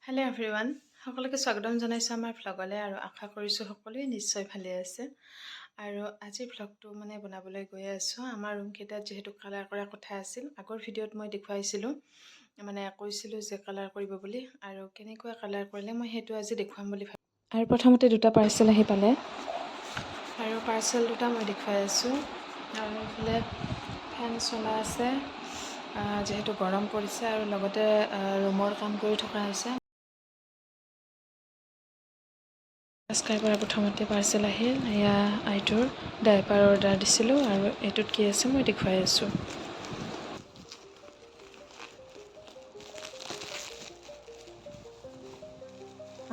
Hello' everyone, সকলোকে স্বাগতম জনাইছোঁ আমাৰ ভ্লগলৈ আৰু আশা কৰিছোঁ সকলোৱে নিশ্চয় ভালে আছে। আৰু আজিৰ ভ্লগটো বনাবলৈ গৈ আছোঁ। আমাৰ ৰুমকেইটাত যিহেতু কালাৰ কৰাৰ কথা আছিল, আগৰ ভিডিঅ'ত মই দেখুৱাইছিলোঁ, কৈছিলোঁ যে কালাৰ কৰিব বুলি, আৰু কেনেকুৱা কালাৰ কৰিলে মই সেইটো আজি দেখুৱাম বুলি ভাবিছোঁ। আৰু প্ৰথমতে দুটা পাৰ্চেল আহি পালে, আৰু পাৰ্চেল দুটা মই দেখুৱাই আছোঁ। আৰু এইফালে ফেন চলা আছে যিহেতু গৰম পৰিছে, আৰু লগতে ৰুমৰ কাম কৰি থকা হৈছে। স্কাই পৰা প্ৰথমতে পাৰ্চেল আহিল, এয়া আইটোৰ ডাইপাৰ অৰ্ডাৰ দিছিলোঁ, আৰু এইটোত কি আছে মই দেখুৱাই আছোঁ।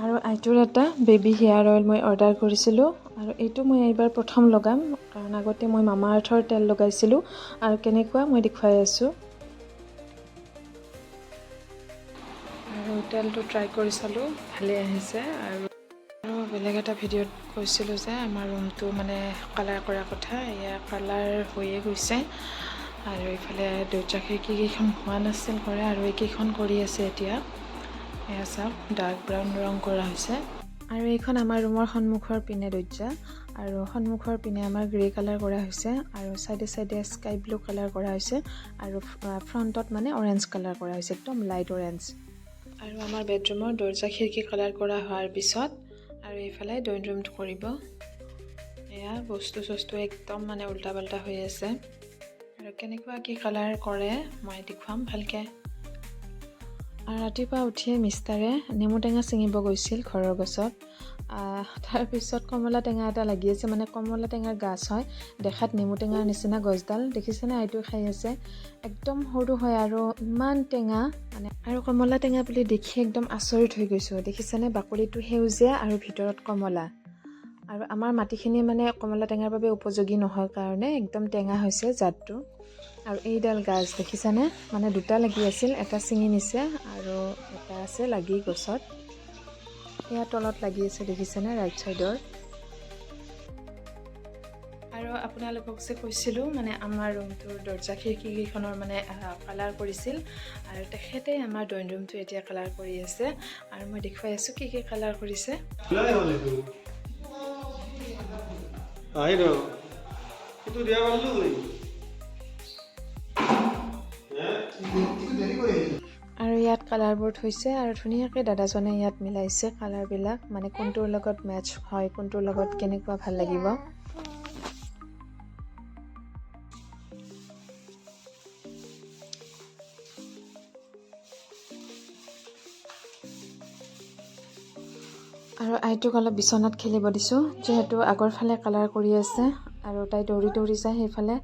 আৰু আইটোৰ এটা বেবী হেয়াৰ অইল মই অৰ্ডাৰ কৰিছিলোঁ, আৰু এইটো মই এইবাৰ প্ৰথম লগাম, কাৰণ আগতে মই মামা আৰ্থৰ তেল লগাইছিলোঁ, আৰু কেনেকুৱা মই দেখুৱাই আছোঁ। আৰু তেলটো ট্ৰাই কৰি চালোঁ, ভালেই আহিছে। আৰু বেলেগ এটা ভিডিঅ'ত কৈছিলোঁ যে আমাৰ ৰুমটো কালাৰ কৰাৰ কথা, এয়া কালাৰ হৈয়ে গৈছে। আৰু এইফালে দৰ্জা খিৰিকীকেইখন হোৱা নাছিল কৰে, আৰু এইকেইখন কৰি আছে এতিয়া। এয়া চাওক, ডাৰ্ক ব্ৰাউন ৰং কৰা হৈছে। আৰু এইখন আমাৰ ৰুমৰ সন্মুখৰ পিনে দৰ্জা, আৰু সন্মুখৰ পিনে আমাৰ গ্ৰে কালাৰ কৰা হৈছে, আৰু চাইডে চাইডে স্কাই ব্লু কালাৰ কৰা হৈছে, আৰু ফ্ৰণ্টত অৰেঞ্জ কালাৰ কৰা হৈছে, একদম লাইট অৰেঞ্জ। আৰু আমাৰ বেডৰুমৰ দৰ্জা খিৰিকী কালাৰ কৰা হোৱাৰ পিছত আৰু এইফালে ড্ৰয়িং ৰুমটো কৰিব। এয়া বস্তু চস্তু একদম উল্টা পাল্টা হৈ আছে, আৰু কেনেকুৱা কি কালাৰ কৰে মই দেখুৱাম ভালকৈ। আৰু ৰাতিপুৱা উঠিয়ে মিষ্টাৰে নেমু টেঙা ছিঙিব গৈছিল ঘৰৰ গছত। তাৰপিছত কমলা টেঙা এটা লাগি আছে, কমলা টেঙাৰ গাছ হয়, দেখাত নেমু টেঙাৰ নিচিনা গছডাল দেখিছেনে? এইটো খাই আছে, একদম সৰু হয় আৰু ইমান টেঙা আৰু কমলা টেঙা বুলি দেখি একদম আচৰিত হৈ গৈছোঁ। দেখিছেনে? বাকলিটো সেউজীয়া আৰু ভিতৰত কমলা। আৰু আমাৰ মাটিখিনি কমলা টেঙাৰ বাবে উপযোগী নহয় কাৰণে একদম টেঙা হৈছে জাতটো। আৰু এইডাল গাছ দেখিছানে? দুটা লাগি আছিল, এটা ছিঙি নিছে আৰু এটা আছে লাগি গছত। এয়া তলত লাগি আছে, দেখিছেনে? ৰাইট চাইডৰ। আৰু আপোনালোকক যে কৈছিলোঁ আমাৰ ৰুমটোৰ দৰ্জা খিৰিকীকেইখনৰ কালাৰ কৰিছিল, আৰু তেখেতে আমাৰ ড্ৰয়িং ৰুমটো এতিয়া কালাৰ কৰি আছে, আৰু মই দেখুৱাই আছোঁ কি কি কালাৰ কৰিছে। আৰু ইয়াত কালাৰবোৰ থৈছে, আৰু ধুনীয়াকৈ দাদাজনে ইয়াত মিলাইছে কালাৰবিলাক, কোনটোৰ লগত মেটচ হয়, কোনটোৰ লগত কেনেকুৱা ভাল লাগিব। আৰু আইটোক অলপ বিচনাত খেলিব দিছোঁ, যিহেতু আগৰ ফালে কালাৰ কৰি আছে, আৰু তাই দৌৰি দৌৰি যায় সেইফালে।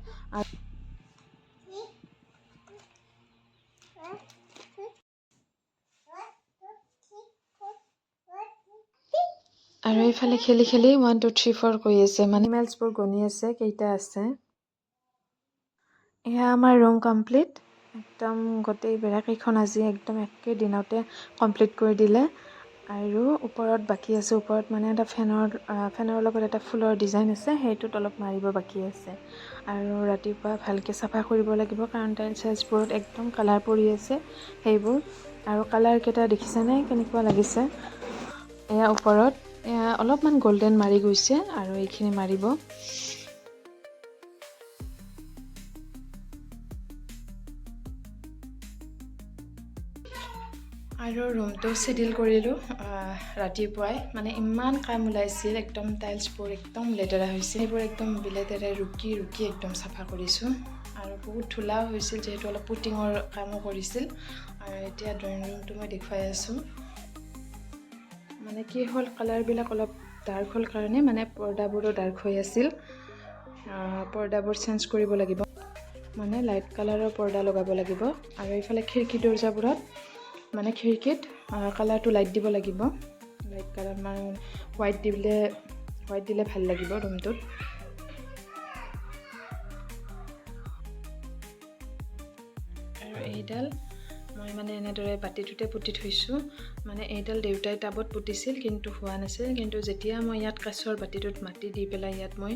আৰু এইফালে খেলি খেলি 1 2 3 4 কৈ আছে, এনিমেলছবোৰ গণি আছে কেইটা আছে। এয়া আমাৰ ৰুম কমপ্লিট, একদম গোটেই বেৰাকেইখন আজি একদম একে দিনতে কমপ্লিট কৰি দিলে। আৰু ওপৰত বাকী আছে, ওপৰত এটা ফেনৰ লগত এটা ফুলৰ ডিজাইন আছে, সেইটোত অলপ মাৰিব বাকী আছে। আৰু ৰাতিপুৱা ভালকৈ চাফা কৰিব লাগিব, কাৰণ টাইলছ চাইলছবোৰত একদম কালাৰ পৰি আছে সেইবোৰ। আৰু কালাৰকেইটা দেখিছেনে কেনেকুৱা লাগিছে? এয়া ওপৰত এয়া অলপমান গল্ডেন মাৰি গৈছে, আৰু এইখিনি মাৰিব। আৰু ৰুমটো চিডিল কৰিলোঁ ৰাতিপুৱাই, ইমান কাম ওলাইছিল, একদম টাইলছবোৰ একদম লেতেৰা হৈছিল, সেইবোৰ একদম বিলেতেৰে ৰুকি ৰুকি একদম চাফা কৰিছোঁ। আৰু বহুত ধূলাও হৈছিল, যিহেতু অলপ পুটিঙৰ কামো কৰিছিল। আৰু এতিয়া ড্ৰয়িং ৰুমটো মই দেখুৱাই আছোঁ। কি হ'ল, কালাৰবিলাক অলপ ডাৰ্ক হ'ল কাৰণে পৰ্দাবোৰো ডাৰ্ক হৈ আছিল, পৰ্দাবোৰ চেঞ্জ কৰিব লাগিব, লাইট কালাৰৰ পৰ্দা লগাব লাগিব। আৰু এইফালে খিৰিকী দৰ্জাবোৰত খিৰিকীত কালাৰটো লাইট দিব লাগিব, লাইট কালাৰ হোৱাইট দিলে ভাল লাগিব ৰুমটোত। আৰু এইডাল মই এনেদৰে বাতিটোতে পুতি থৈছোঁ, এইডাল দেউতাই টাবত পুতিছিল কিন্তু হোৱা নাছিল, কিন্তু যেতিয়া মই ইয়াত কাঁচৰ বাতিটোত মাটি দি পেলাই ইয়াত মই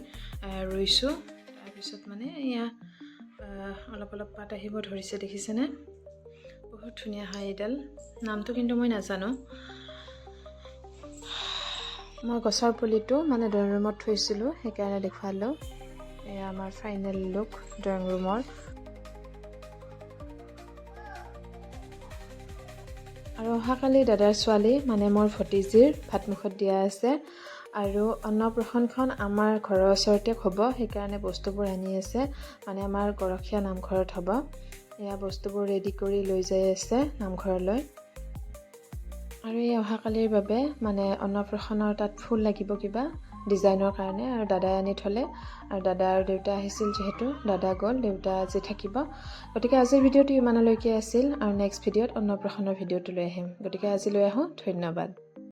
ৰুইছোঁ, তাৰপিছত এয়া অলপ অলপ পাত আহিব ধৰিছে, দেখিছেনে? বহুত ধুনীয়া হয় এইডাল, নামটো কিন্তু মই নাজানো। মই গছৰ পুলিটো মানে ড্ৰয়িং ৰুমত থৈছিলোঁ, সেইকাৰণে দেখুৱালোঁ। এয়া আমাৰ ফাইনেল লুক ড্ৰয়িং ৰুমৰ। আৰু অহাকালি দাদাৰ ছোৱালী মানে মোৰ ভতিজীৰ ভাতমুখত দিয়া আছে। আৰু অন্নপ্ৰশনখন আমাৰ ঘৰৰ ওচৰতে হ'ব, সেইকাৰণে বস্তুবোৰ আনি আছে। মানে আমাৰ গৰখীয়া নামঘৰত হ'ব। এয়া বস্তুবোৰ ৰেডি কৰি লৈ যাই আছে নামঘৰলৈ। আৰু এই অহাকালিৰ বাবে মানে অন্নপ্ৰশনৰ তাত ফুল লাগিব কিবা ডিজাইনৰ কাৰণে, আৰু দাদাই আনি থ'লে। আৰু দাদা আৰু দেউতা আহিছিল যিহেতু, দাদা গ'ল, দেউতা আজি থাকিব। গতিকে আজিৰ ভিডিঅ'টো ইমানলৈকে আছিল, আৰু নেক্সট ভিডিঅ'ত অন্নপ্ৰশনৰ ভিডিঅ'টো লৈ আহিম। গতিকে আজিলৈ আহোঁ, ধন্যবাদ।